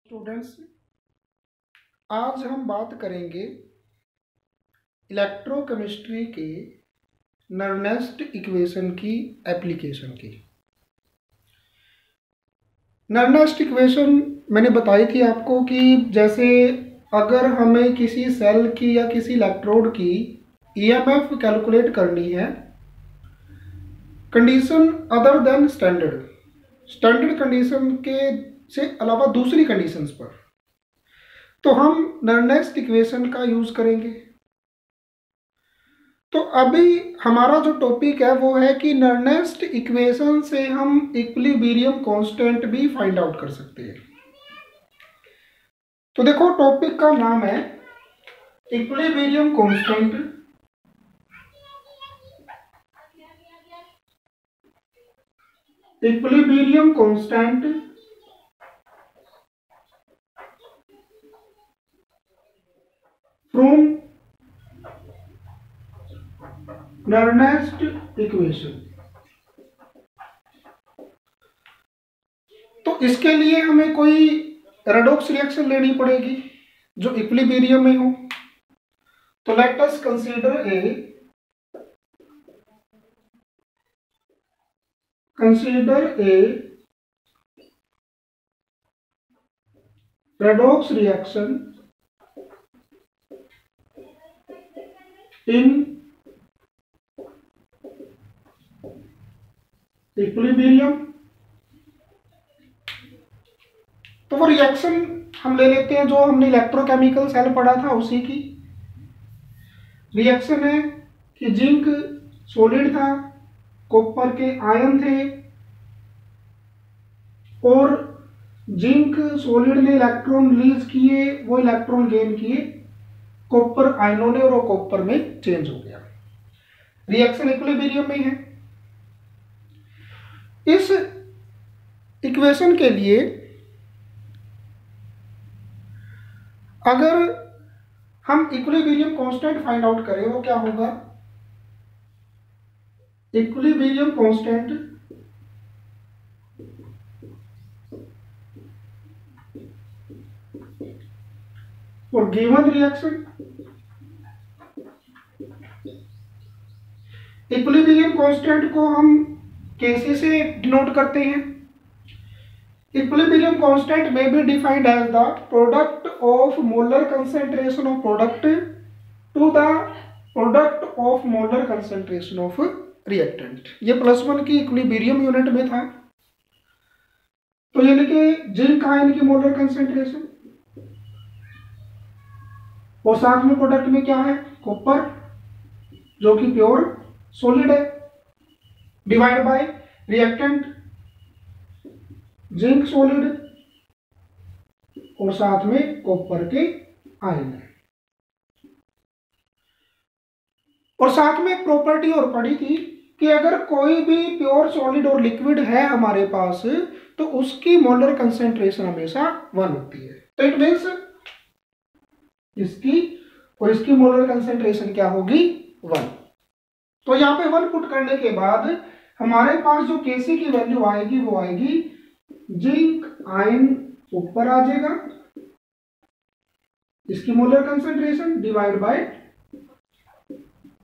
Students, आज हम बात करेंगे इलेक्ट्रोकेमिस्ट्री के नर्नेस्ट इक्वेशन की एप्लीकेशन की। नर्नेस्ट इक्वेशन मैंने बताई थी आपको कि जैसे अगर हमें किसी सेल की या किसी इलेक्ट्रोड की ईएमएफ कैलकुलेट करनी है condition other than standard condition के से अलावा दूसरी कंडीशंस पर, तो हम नर्नेस्ट इक्वेशन का यूज करेंगे। तो अभी हमारा जो टॉपिक है वो है कि नर्नेस्ट इक्वेशन से हम इक्विलिब्रियम कांस्टेंट भी फाइंड आउट कर सकते हैं। तो देखो, टॉपिक का नाम है equilibrium constant. Equilibrium constant from Nernst equation. तो इसके लिए हमें कोई रेडॉक्स रिएक्शन लेनी पड़ेगी जो इक्विलिब्रियम में हो। तो let us consider a redox reaction in equilibrium. तो वो रिएक्शन हम ले लेते हैं जो हमने इलेक्ट्रोकेमिकल सेल पढ़ा था उसी की रिएक्शन है कि जिंक सॉलिड था, कॉपर के आयन थे और जिंक सॉलिड ने इलेक्ट्रॉन रिलीज किए, वो इलेक्ट्रॉन गेन किए कॉपर आयनों ने और वो कॉपर में चेंज हो गया। रिएक्शन इक्विलिब्रियम में है। इस इक्वेशन के लिए अगर हम इक्विलिब्रियम कांस्टेंट फाइंड आउट करें वो क्या होगा? Equilibrium constant for given reaction. Equilibrium constant को हम कैसे से डिनोट करते हैं? Equilibrium constant may be defined as the product of molar concentration of product to the product of molar concentration of reactant। ये +1 की इक्विलिब्रियम यूनिट में था। तो यानी कि जिंक आयन की मोलर कंसेंट्रेशन और साथ में प्रोडक्ट में क्या है? कॉपर जो कि प्योर सॉलिड है, divide by reactant zinc solid और साथ में कॉपर के आयन है। और साथ में एक प्रॉपर्टी और पढ़ी थी कि अगर कोई भी प्योर सॉलिड और लिक्विड है हमारे पास तो उसकी मोलर कंसेंट्रेशन हमेशा 1 होती है। तो इट मीन्स इसकी और इसकी मोलर कंसेंट्रेशन क्या होगी? 1। तो यहाँ पे 1 पुट करने के बाद हमारे पास जो Kc की वैल्यू आएगी वो आएगी जिंक आयन ऊपर आ जाएगा, इसकी molar concentration divide by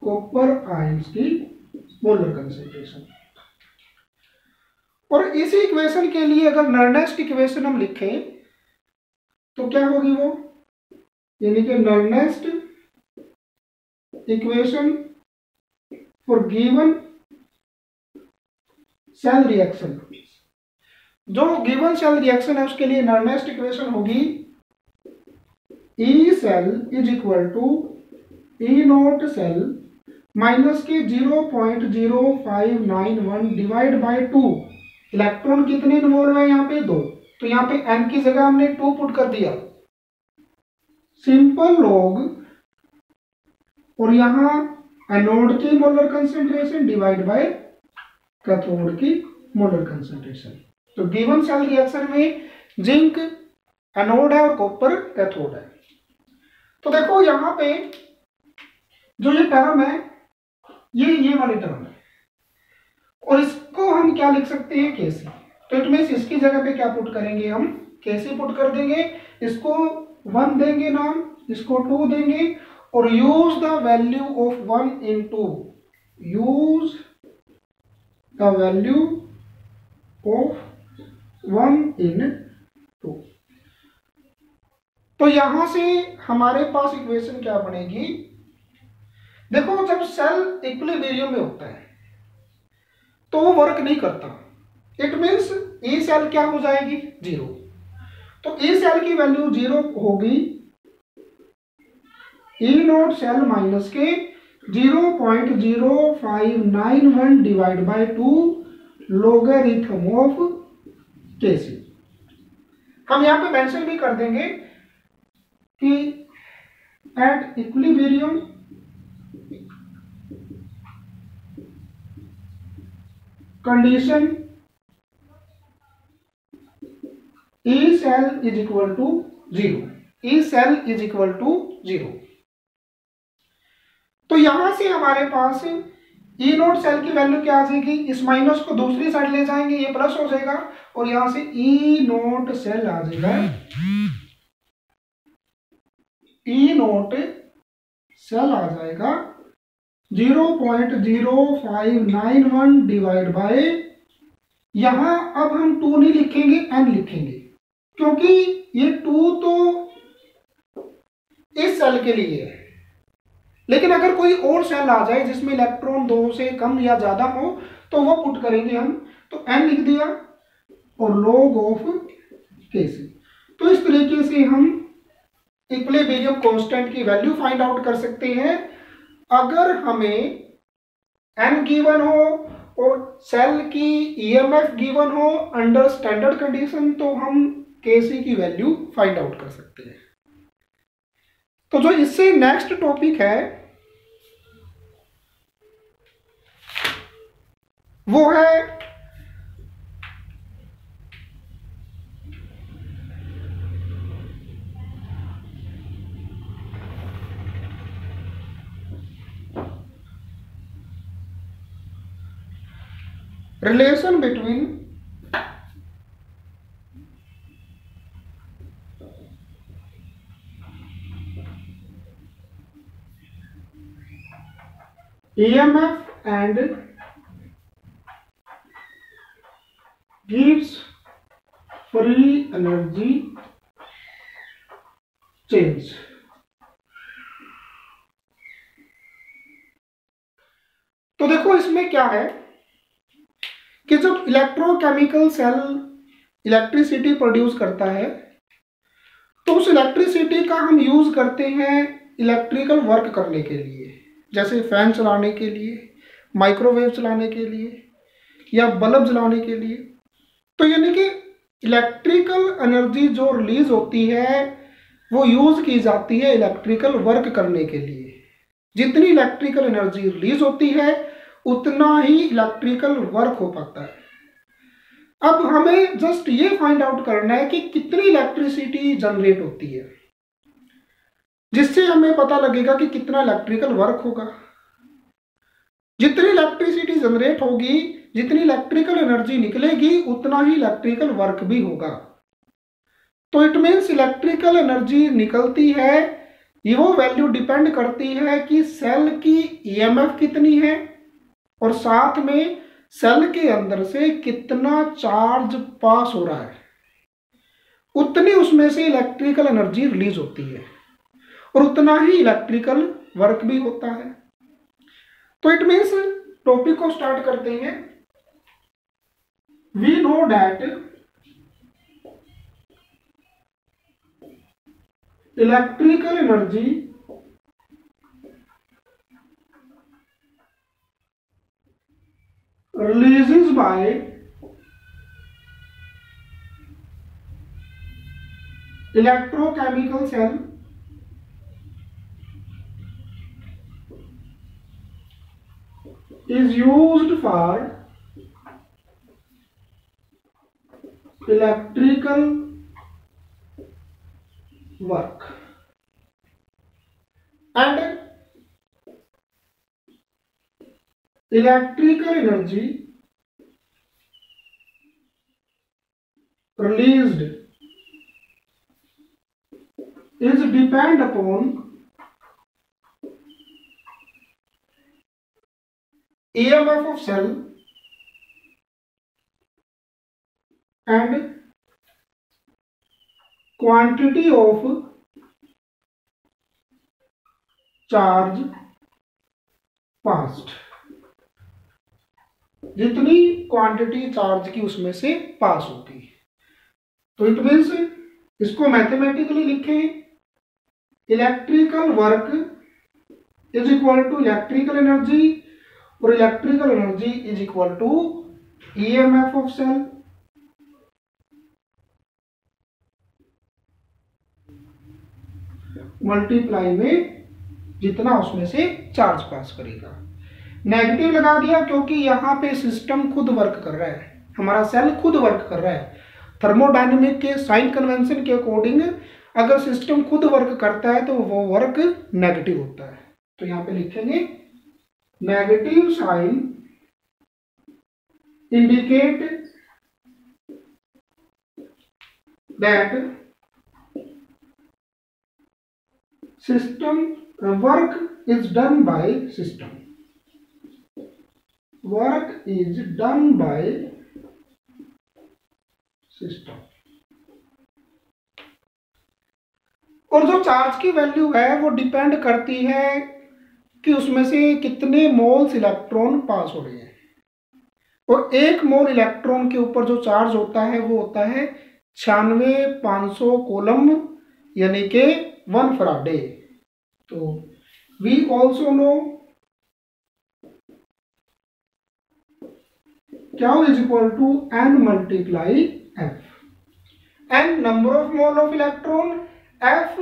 copper ions की मोलर कंसेंट्रेशन। और इसी इक्वेशन के लिए अगर नर्नेस्ट इक्वेशन हम लिखें तो क्या होगी वो? यानी कि Nernst equation for given cell reaction. जो गिवन सेल रिएक्शन है उसके लिए नर्नेस्ट इक्वेशन होगी E cell is equal to E naught cell minus के 0.0591 डिवाइड बाय 2। इलेक्ट्रॉन कितने इन्वॉल्व है यहाँ पे? 2। तो यहाँ पे n की जगह हमने 2 पुट कर दिया, सिंपल लॉग, और यहाँ एनोड की molar concentration divide by cathode की मोलर कंसेंट्रेशन। तो गिवन सेल रिएक्शन में जिंक एनोड है और कॉपर कैथोड है। तो देखो यहाँ पे जो ये टर्म है ये वाली टर्म है और इसको हम क्या लिख सकते हैं? Kc। तो इट मीन्स इसकी जगह पे क्या पुट करेंगे हम? कैसे पुट कर देंगे, इसको 1 देंगे नाम, इसको 2 देंगे और use the value of 1 in 2, use the value of 1 इन 2। तो यहां से हमारे पास इक्वेशन क्या बनेगी, देखो जब सेल इक्विलिब्रियम में होता है तो वो वर्क नहीं करता, इट मीन्स ई सेल क्या हो जाएगी, 0। तो ई सेल की वैल्यू 0 होगी, ई नोट सेल माइनस के 0.0591 divide by 2 logarithm of KC. हम यहां पे मेंशन भी कर देंगे कि at equilibrium condition E cell is equal to 0, E cell is equal to 0। तो यहां से हमारे पास E नोट सेल की वैल्यू क्या आ जाएगी, इस माइनस को दूसरी साइड ले जाएंगे, ये प्लस हो जाएगा और यहां से E नोट सेल आ जाएगा, E नोट सेल आ जाएगा 0.0591 डिवाइड बाय, यहां अब हम 2 नहीं लिखेंगे, n लिखेंगे, क्योंकि ये 2 तो इस सेल के लिए है, लेकिन अगर कोई और सेल आ जाए जिसमें इलेक्ट्रॉन 2 से कम या ज्यादा हो तो वो पुट करेंगे हम, तो n लिख दिया और log ऑफ Kc। तो इस तरीके से हम इक्विलिब्रियम कांस्टेंट की वैल्यू फाइंड आउट कर सकते हैं। अगर हमें n गिवन हो और सेल की ईएमएफ गिवन हो अंडर स्टैंडर्ड कंडीशन, तो हम Kc की वैल्यू फाइंड आउट कर सकते हैं। तो जो इससे नेक्स्ट टॉपिक है वो है relation between EMF and gives free energy change। तो देखो इसमें क्या है कि जब इलेक्ट्रोकेमिकल सेल इलेक्ट्रिसिटी प्रोड्यूस करता है तो उस इलेक्ट्रिसिटी का हम यूज करते हैं इलेक्ट्रिकल वर्क करने के लिए, जैसे फैन चलाने के लिए, माइक्रोवेव चलाने के लिए या बल्ब जलाने के लिए। तो यानी कि इलेक्ट्रिकल एनर्जी जो रिलीज होती है वो यूज की जाती है इलेक्ट्रिकल वर्क करने के लिए। जितनी इलेक्ट्रिकल एनर्जी रिलीज होती है उतना ही इलेक्ट्रिकल वर्क हो पाता है। अब हमें जस्ट ये फाइंड आउट करना है कि कितनी इलेक्ट्रिसिटी जनरेट होती है, जिससे हमें पता लगेगा कि कितना इलेक्ट्रिकल वर्क होगा। जितनी इलेक्ट्रिसिटी जनरेट होगी, जितनी इलेक्ट्रिकल एनर्जी निकलेगी, उतना ही इलेक्ट्रिकल वर्क भी होगा। तो इट मीन्स इलेक्ट्रिकल एनर्जी निकलती है, ये वो वैल्यू डिपेंड करती है कि सेल की ईएमएफ कितनी है और साथ में सेल के अंदर से कितना चार्ज पास हो रहा है, उतनी उसमें से इलेक्ट्रिकल एनर्जी रिलीज होती है और उतना ही इलेक्ट्रिकल वर्क भी होता है। तो इट मीन्स टॉपिक को स्टार्ट करते हैं। We know that electrical energy releases by electrochemical cell is used for electrical work and electrical energy released is depend upon EMF of cell and quantity of charge passed, जितनी quantity charge की उसमें से pass होती है। तो it means इसको mathematically लिखें, electrical work is equal to electrical energy, और electrical energy is equal to EMF of cell multiply में जितना उसमें से चार्ज पास करेगा। नेगेटिव लगा दिया क्योंकि यहाँ पे सिस्टम खुद वर्क कर रहा है, हमारा सेल खुद वर्क कर रहा है। थर्मोडायनेमिक के साइन कन्वेंशन के अकॉर्डिंग अगर सिस्टम खुद वर्क करता है तो वो वर्क नेगेटिव होता है। तो यहाँ पे लिखेंगे negative sign indicate that system work is done by system, work is done by system. और जो चार्ज की वैल्यू है वो डिपेंड करती है कि उसमें से कितने मोल्स इलेक्ट्रॉन पास हो रहे हैं, और एक मोल इलेक्ट्रॉन के ऊपर जो चार्ज होता है वो होता है 96,500 कोलम, यानी कि 1 फराडे। तो we also know Q is equal to N multiply F. N number of mole of electron, F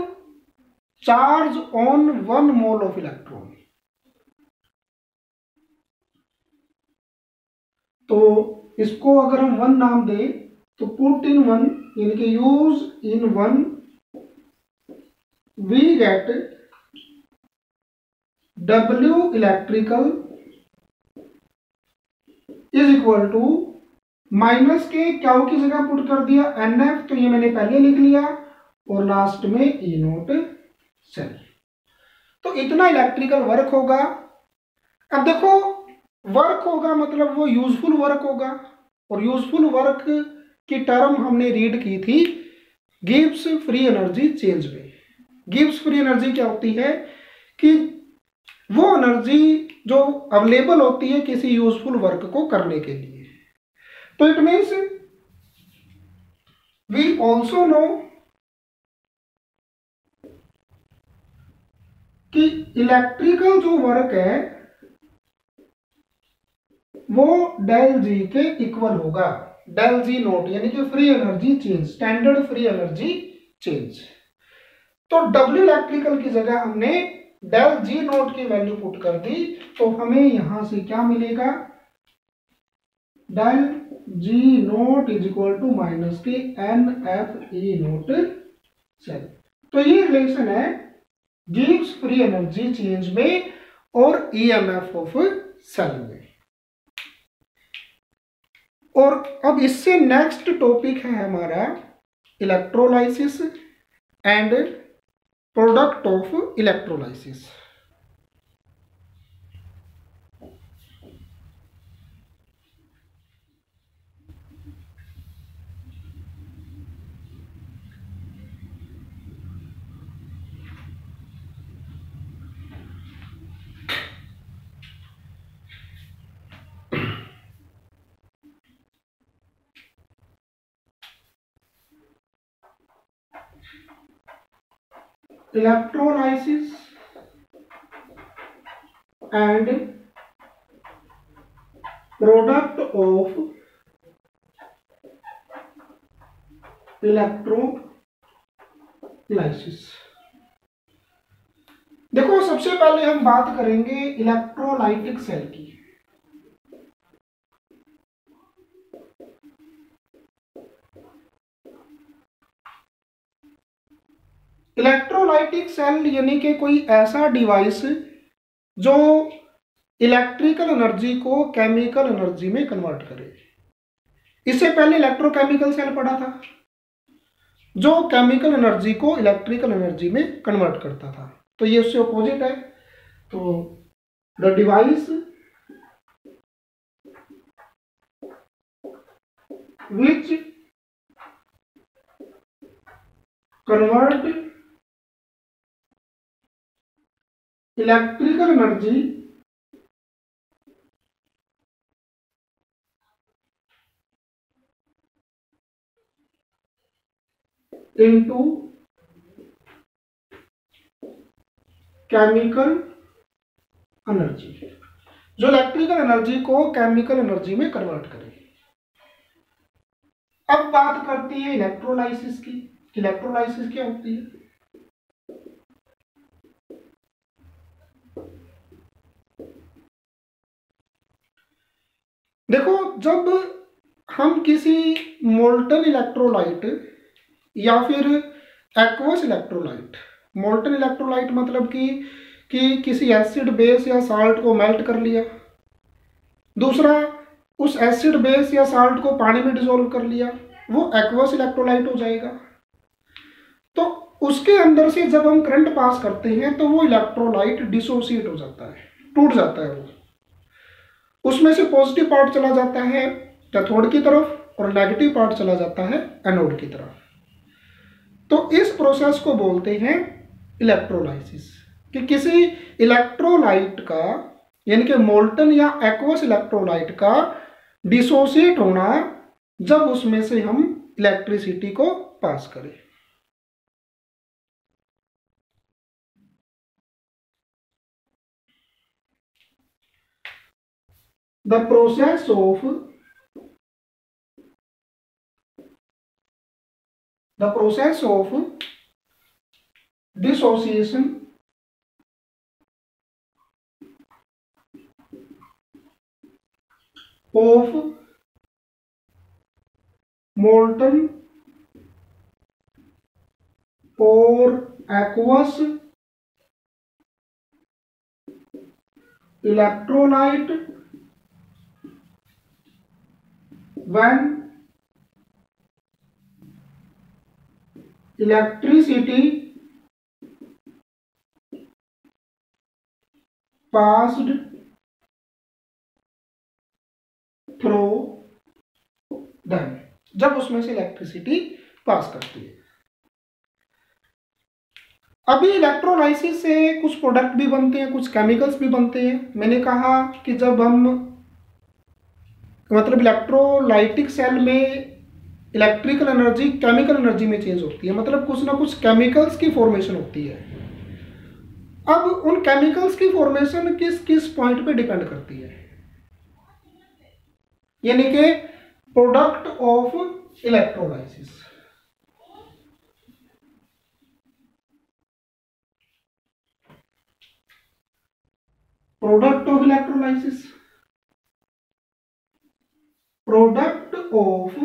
charge on 1 mole of electron. तो इसको अगर हम 1 नाम दें तो पुट इन 1 यानी कि use in 1 we get W electrical is equal to minus के क्या की जगह पुट कर दिया NF, तो ये मैंने पहले लिख लिया, और लास्ट में E नोट सेल। तो इतना इलेक्ट्रिकल वर्क होगा। अब देखो वर्क होगा मतलब वो यूजफुल वर्क होगा, और यूजफुल वर्क की टर्म हमने रीड की थी गिब्स फ्री एनर्जी चेंज में। गिब्स फ्री एनर्जी क्या होती है कि वो एनर्जी जो अवेलेबल होती है किसी यूजफुल वर्क को करने के लिए। तो it means we also know कि इलेक्ट्रिकल जो वर्क है वो डेल जी के इक्वल होगा, डेल जी नोट यानी कि free energy change, standard free energy change. तो डब्ल्यू इलेक्ट्रिकल की जगह हमने डेल जी नोट की वैल्यू पुट कर दी, तो हमें यहां से क्या मिलेगा, del G note is equal to minus के NF E नोट सेल। तो ये रिलेशन है गिव्स फ्री एनर्जी चेंज में और EMF ऑफ सेल में। और अब इससे नेक्स्ट टॉपिक है हमारा electrolysis and product of electrolysis. Electrolysis and product of electrolysis। देखो सबसे पहले हम बात करेंगे इलेक्ट्रोलाइटिक सेल की। इलेक्ट्रोलाइटिक सेल यानी कि कोई ऐसा डिवाइस जो इलेक्ट्रिकल एनर्जी को केमिकल एनर्जी में कन्वर्ट करे। इससे पहले इलेक्ट्रोकेमिकल सेल पढ़ा था, जो केमिकल एनर्जी को इलेक्ट्रिकल एनर्जी में कन्वर्ट करता था। तो ये उससे अपोजिट है। तो the device which convert electrical energy into chemical energy, जो इलेक्ट्रिकल एनर्जी को केमिकल एनर्जी में कन्वर्ट करे। अब बात करती है इलेक्ट्रोलाइसिस की। इलेक्ट्रोलाइसिस क्या होती है? देखो, जब हम किसी मोल्टन इलेक्ट्रोलाइट या फिर एक्वस इलेक्ट्रोलाइट, मोल्टन इलेक्ट्रोलाइट मतलब कि किसी एसिड बेस या साल्ट को मेल्ट कर लिया, दूसरा उस एसिड बेस या साल्ट को पानी में डिसॉल्व कर लिया, वो एक्वस इलेक्ट्रोलाइट हो जाएगा। तो उसके अंदर से जब हम करंट पास करते हैं तो वो इलेक्ट्रोलाइट डिसोसिएट हो जाता है, टूट जाता है। वो उसमें से पॉजिटिव पार्ट चला जाता है कैथोड की तरफ और नेगेटिव पार्ट चला जाता है एनोड की तरफ। तो इस प्रोसेस को बोलते हैं इलेक्ट्रोलाइसिस, कि किसी इलेक्ट्रोलाइट का यानी कि मोल्टन या एक्वस इलेक्ट्रोलाइट का डिसोसिएट होना जब उसमें से हम इलेक्ट्रिसिटी को पास करें। The process of dissociation of molten or aqueous electrolyte when electricity passed through them, जब उसमें से इलेक्ट्रिसिटी पास करती है। अभी इलेक्ट्रोलाइसिस से कुछ प्रोडक्ट भी बनते हैं, कुछ केमिकल्स भी बनते हैं। मैंने कहा कि जब हम मतलब इलेक्ट्रोलाइटिक सेल में इलेक्ट्रिकल एनर्जी केमिकल एनर्जी में चेंज होती है, मतलब कुछ ना कुछ केमिकल्स की फॉर्मेशन होती है। अब उन केमिकल्स की फॉर्मेशन किस किस पॉइंट पे डिपेंड करती है, यानी कि product of electrolysis. Product of electrolysis, product of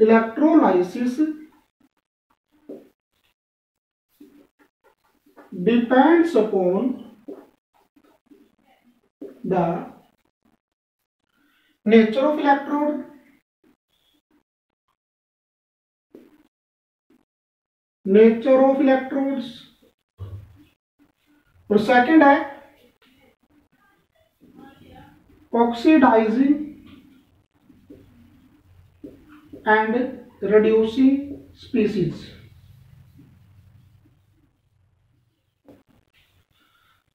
electrolysis depends upon the nature of electrode, nature of electrodes, और सेकंड है oxidizing and reducing species।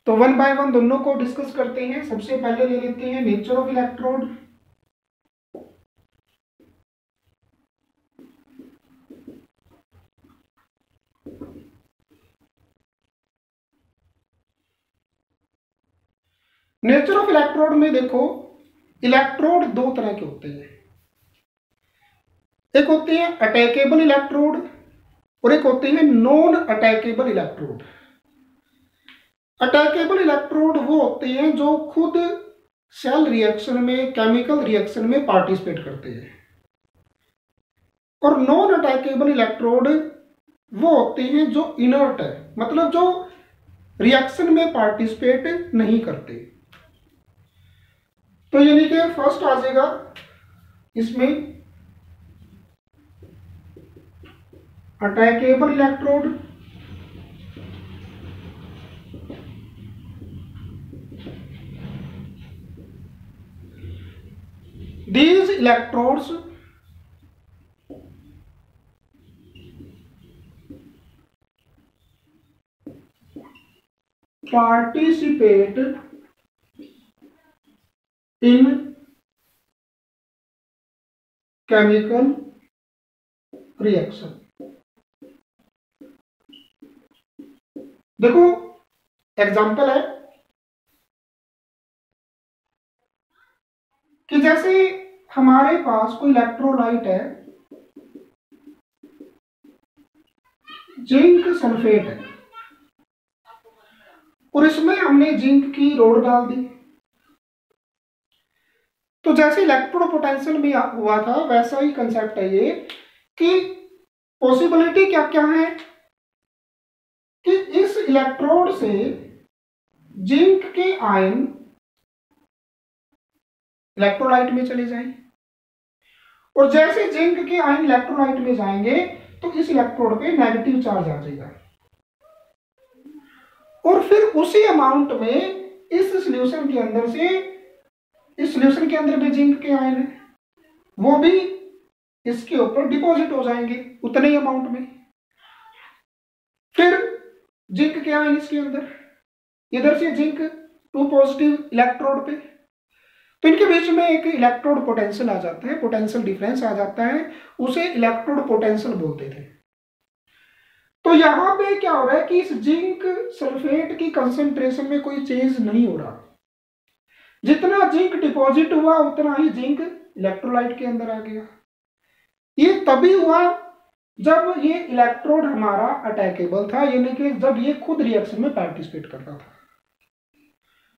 तो वन बाय वन दोनों को डिस्कस करते हैं। सबसे पहले ले लेते हैं nature of electrode. Nature of electrode में देखो, इलेक्ट्रोड दो तरह के होते हैं। एक होते हैं अटैकेबल इलेक्ट्रोड और एक होते हैं non attackable electrode. Attackable electrode वो होते हैं जो खुद सेल रिएक्शन में, केमिकल रिएक्शन में पार्टिसिपेट करते हैं, और नॉन अटैकेबल इलेक्ट्रोड वो होते हैं जो इनर्ट है, मतलब जो रिएक्शन में पार्टिसिपेट नहीं करते। तो यानी कि फर्स्ट आ जाएगा इसमें attackable electrode, these electrodes participate in chemical reaction। देखो एग्जाम्पल है कि जैसे हमारे पास कोई इलेक्ट्रोलाइट है, जिंक सल्फेट है, और इसमें हमने जिंक की रोड डाल दी। तो जैसे इलेक्ट्रोड पोटेंशियल में हुआ था वैसा ही कंसेप्ट है ये कि पॉसिबिलिटी क्या क्या है कि इस इलेक्ट्रोड से जिंक के आयन इलेक्ट्रोलाइट में चले जाएं, और जैसे जिंक के आयन इलेक्ट्रोलाइट में जाएंगे तो इस इलेक्ट्रोड पे नेगेटिव चार्ज आ जाएगा, और फिर उसी अमाउंट में इस सॉल्यूशन के अंदर से, इस सॉल्यूशन के अंदर भी जिंक के आयन है, वो भी इसके ऊपर डिपॉजिट हो जाएंगे उतने ही अमाउंट में। फिर जिंक के आयन इसके अंदर, इधर से जिंक 2 पॉजिटिव इलेक्ट्रोड पे, तो इनके बीच में एक इलेक्ट्रोड पोटेंशियल आ जाता है, पोटेंशियल डिफरेंस आ जाता है, उसे इलेक्ट्रोड पोटेंशियल बोलते थे। तो यहां पे क्या हो रहा है कि इस जिंक सल्फेट की कंसंट्रेशन में कोई चेंज नहीं हो रहा, जितना जिंक डिपॉजिट हुआ उतना ही जिंक इलेक्ट्रोलाइट के अंदर आ गया। ये तभी हुआ जब ये इलेक्ट्रोड हमारा अटैकेबल था, यानी कि जब ये खुद रिएक्शन में पार्टिसिपेट कर रहा था।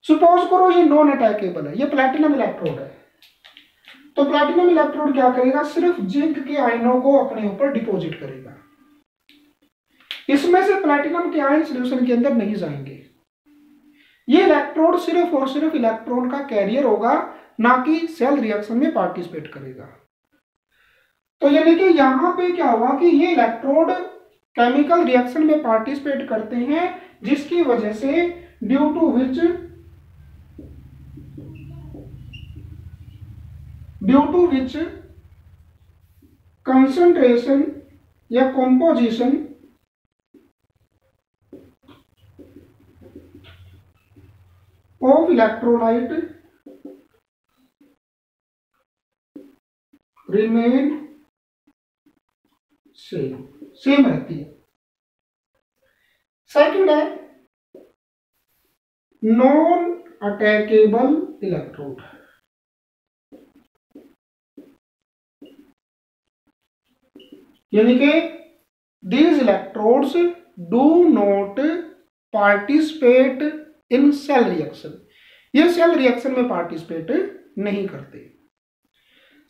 सपोज करो ये नॉन अटैकेबल है, ये प्लैटिनम इलेक्ट्रोड है, तो प्लैटिनम इलेक्ट्रोड क्या करेगा, सिर्फ जिंक के आयनों को अपने ऊपर डिपॉजिट करेगा, इसमें से प्लैटिनम के आयन सॉल्यूशन के अंदर नहीं जाएंगे। ये इलेक्ट्रोड सिर्फ और सिर्फ इलेक्ट्रॉन का कैरियर होगा, ना कि सेल रिएक्शन में पार्टिसिपेट करेगा। तो यानी कि यहां पे क्या हुआ कि ये इलेक्ट्रोड केमिकल रिएक्शन में पार्टिसिपेट करते हैं, जिसकी वजह से ड्यू टू विच कंसंट्रेशन या composition of electrolyte remain same रहती है। सेकंड है नॉन अटैकेबल इलेक्ट्रोड, यानी कि these electrodes do not participate in cell reaction, ये सेल रिएक्शन में पार्टिसिपेट नहीं करते।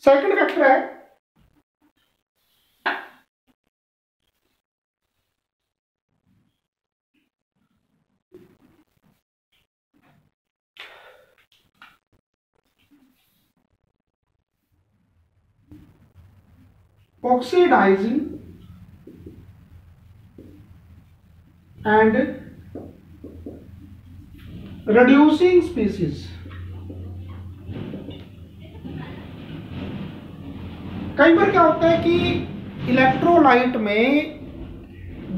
सेकंड फैक्टर है oxidizing and reducing species। कई बार क्या होता है कि इलेक्ट्रोलाइट में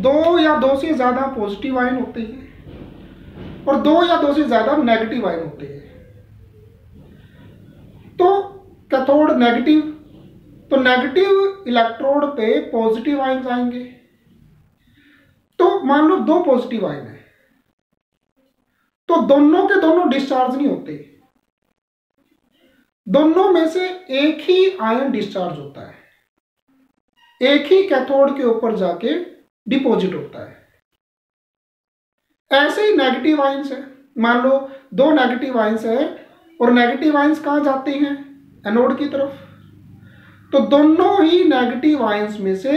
2 या 2 से ज्यादा पॉजिटिव आयन होते हैं और 2 या 2 से ज्यादा नेगेटिव आयन होते हैं। तो कैथोड नेगेटिव, तो नेगेटिव इलेक्ट्रोड पे पॉजिटिव आयन आएंगे। तो मान लो 2 पॉजिटिव आयन है, तो दोनों के दोनों डिस्चार्ज नहीं होते, दोनों में से एक ही आयन डिस्चार्ज होता है, एक ही कैथोड के ऊपर जाके डिपॉजिट होता है। ऐसे ही नेगेटिव आयंस है, मान लो 2 नेगेटिव आयंस है और नेगेटिव आयंस कहां जाते हैं, एनोड की तरफ, तो दोनों ही नेगेटिव आयंस में से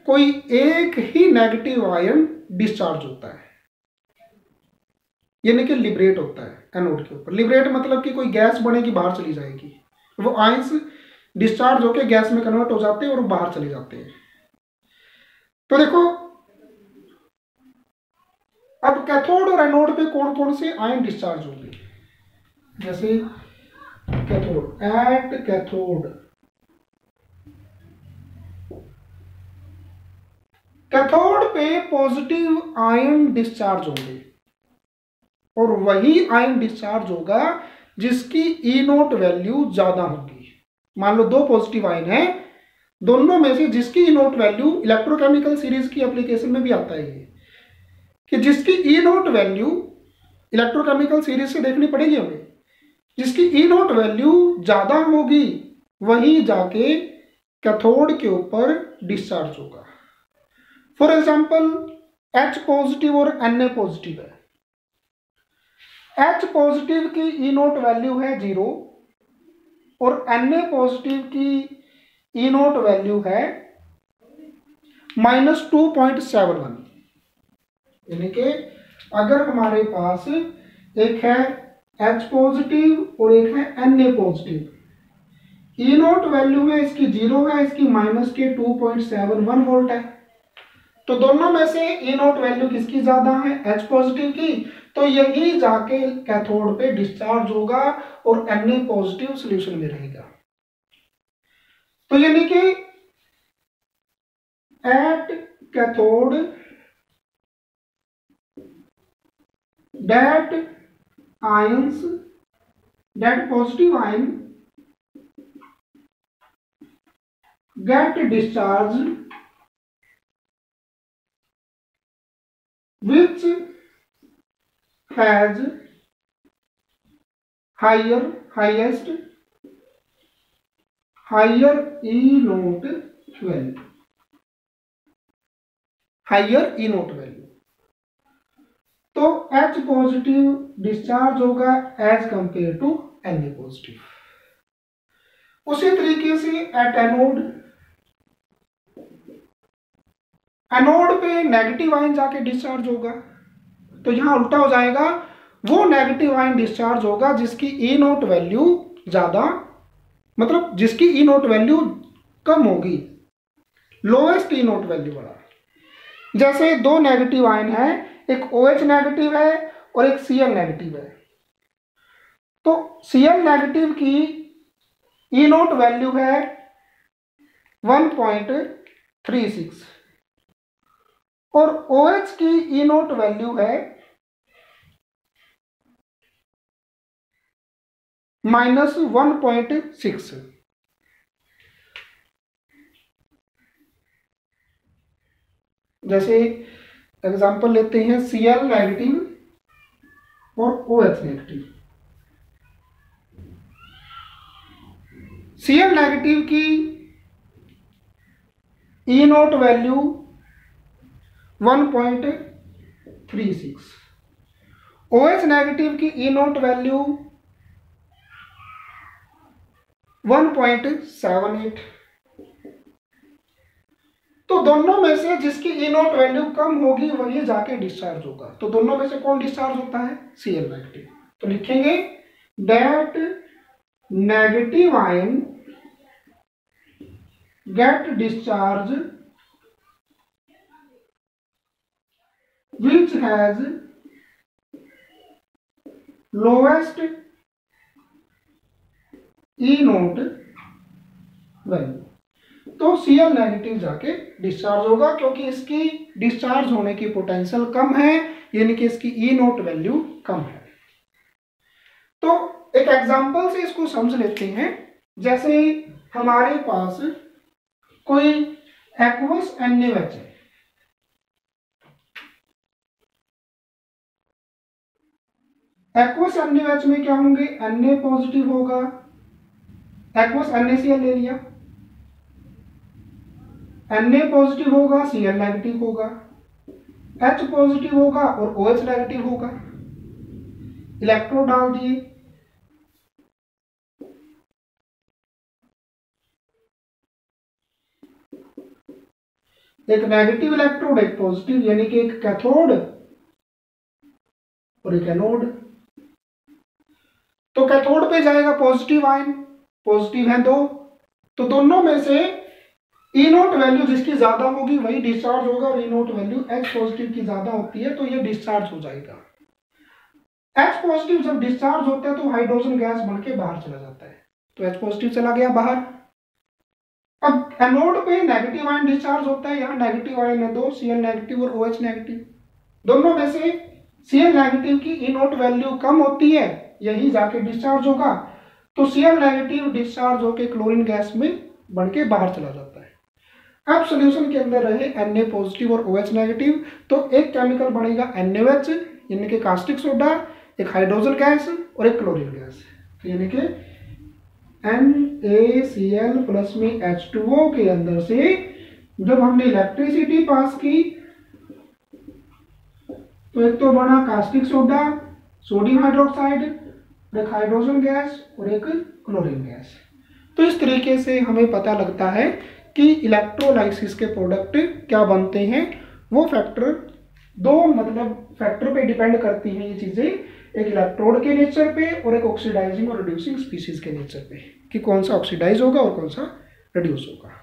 कोई एक ही नेगेटिव आयन डिस्चार्ज होता है, यानी कि लिबरेट होता है एनोड के ऊपर। लिबरेट मतलब कि कोई गैस बनेगी बाहर चली जाएगी, वो आयंस डिस्चार्ज होके गैस में कन्वर्ट हो जाते हैं और बाहर चले जाते हैं। तो देखो अब कैथोड और एनोड पे कौन कौन से आयन डिस्चार्ज होंगे। जैसे कैथोड, एट कैथोड, कैथोड पे पॉजिटिव आयन डिस्चार्ज होंगे और वही आयन डिस्चार्ज होगा जिसकी ई नोट वैल्यू ज्यादा होगी। मान लो दो पॉजिटिव आयन है, दोनों में से जिसकी ई नोट वैल्यू, इलेक्ट्रोकेमिकल सीरीज की एप्लीकेशन में भी आता है ये, कि जिसकी ई नोट वैल्यू इलेक्ट्रोकेमिकल सीरीज से देखनी पड़ेगी हमें, जिसकी ई नोट वैल्यू ज्यादा होगी वही जाके कैथोड के ऊपर डिस्चार्ज होगा। फॉर एग्जाम्पल H पॉजिटिव और Na पॉजिटिव है। H पॉजिटिव की ई नोट वैल्यू है 0 और Na पॉजिटिव की ई नोट वैल्यू है -2.71। यानी कि अगर हमारे पास एक है H पॉजिटिव और एक है Na पॉजिटिव, ई नोट वैल्यू है इसकी 0 है, इसकी -2.71 वोल्ट है, तो दोनों में से ई नोट वैल्यू किसकी ज्यादा है, H पॉजिटिव की, तो यही जाके कैथोड पे डिस्चार्ज होगा और Na पॉजिटिव सॉल्यूशन में रहेगा। तो यानी कि at cathode that ions, that positive ion get discharged which has highest higher E note value, higher E note value। तो H पॉजिटिव डिस्चार्ज होगा as compare to Na positive. उसी तरीके से एट एनोड, एनोड पे negative ion जाके discharge होगा, तो यहां उल्टा हो जाएगा, वो नेगेटिव आयन डिस्चार्ज होगा जिसकी ई नोट वैल्यू ज्यादा, मतलब जिसकी ई नोट वैल्यू कम होगी, लोएस्ट ई नोट वैल्यू वाला। जैसे दो नेगेटिव आयन है, एक OH नेगेटिव है और एक Cl नेगेटिव है, तो Cl नेगेटिव की ई नोट वैल्यू है 1.36 और OH की ई नोट वैल्यू है -1.6। जैसे एग्जाम्पल लेते हैं Cl नेगेटिव और OH नेगेटिव। Cl नेगेटिव की ई नोट वैल्यू 1.36, OH नेगेटिव की ई नोट वैल्यू 1.78। तो दोनों में से जिसकी ई नोट वैल्यू कम होगी वही जाके डिस्चार्ज होगा। तो दोनों में से कौन डिस्चार्ज होता है, Cl नेगेटिव। तो लिखेंगे that negative ion get discharge which has lowest E note value. तो Cl नेगेटिव जाके डिस्चार्ज होगा क्योंकि इसकी डिस्चार्ज होने की पोटेंशियल कम है, यानी कि इसकी ई नोट वैल्यू कम है। तो एक एग्जांपल से इसको समझ लेते हैं। जैसे हमारे पास कोई एक्वस NaOH है, एक्वस NaOH में क्या होंगे, Na पॉजिटिव होगा, एक्वस NaCl ले लिया, Na पॉजिटिव होगा, Cl नेगेटिव होगा, H पॉजिटिव होगा और OH नेगेटिव होगा। इलेक्ट्रोड डाल दिए, एक नेगेटिव इलेक्ट्रोड एक पॉजिटिव, यानी कि एक कैथोड और एक एनोड। तो कैथोड पे जाएगा पॉजिटिव आयन, पॉजिटिव है 2, तो दोनों में से ई नोट वैल्यू जिसकी ज्यादा होगी वही डिस्चार्ज होगा, और ई नोट वैल्यू H पॉजिटिव की ज्यादा होती है तो ये डिस्चार्ज हो जाएगा। H पॉजिटिव जब डिस्चार्ज होता है तो हाइड्रोजन गैस बन के बाहर चला जाता है, तो H पॉजिटिव चला गया बाहर। अब एनोड पे नेगेटिव आयन डिस्चार्ज होता है, यहाँ नेगेटिव आयन है दो, Cl नेगेटिव और OH नेगेटिव। दोनों में से Cl नेगेटिव की ई नोट वैल्यू कम होती है, यही जाके डिस्चार्ज होगा, तो Cl नेगेटिव डिस्चार्ज होके क्लोरीन गैस में बन के बाहर चला जाता है। अब सॉल्यूशन के अंदर रहे Na पॉजिटिव और OH नेगेटिव, तो एक केमिकल बनेगा NaOH यानी कि कास्टिक सोडा, एक हाइड्रोजन गैस और एक क्लोरीन गैस, तो यानी कि NaCl प्लस में H2O के अंदर से जब हमने इलेक्ट्रिसिटी पास की तो एक तो बना कास्टिक सोडा, सोडियम हाइड्रोक्साइड, एक हाइड्रोजन गैस और एक क्लोरीन गैस। तो इस तरीके से हमें पता लगता है कि इलेक्ट्रोलाइसिस के प्रोडक्ट क्या बनते हैं। वो फैक्टर दो मतलब फैक्टर पे डिपेंड करती हैं ये चीजें, एक इलेक्ट्रोड के नेचर पे और एक ऑक्सीडाइजिंग और रिड्यूसिंग स्पीशीज के नेचर पे, कि कौन सा ऑक्सीडाइज होगा और कौन सा रिड्यूस होगा।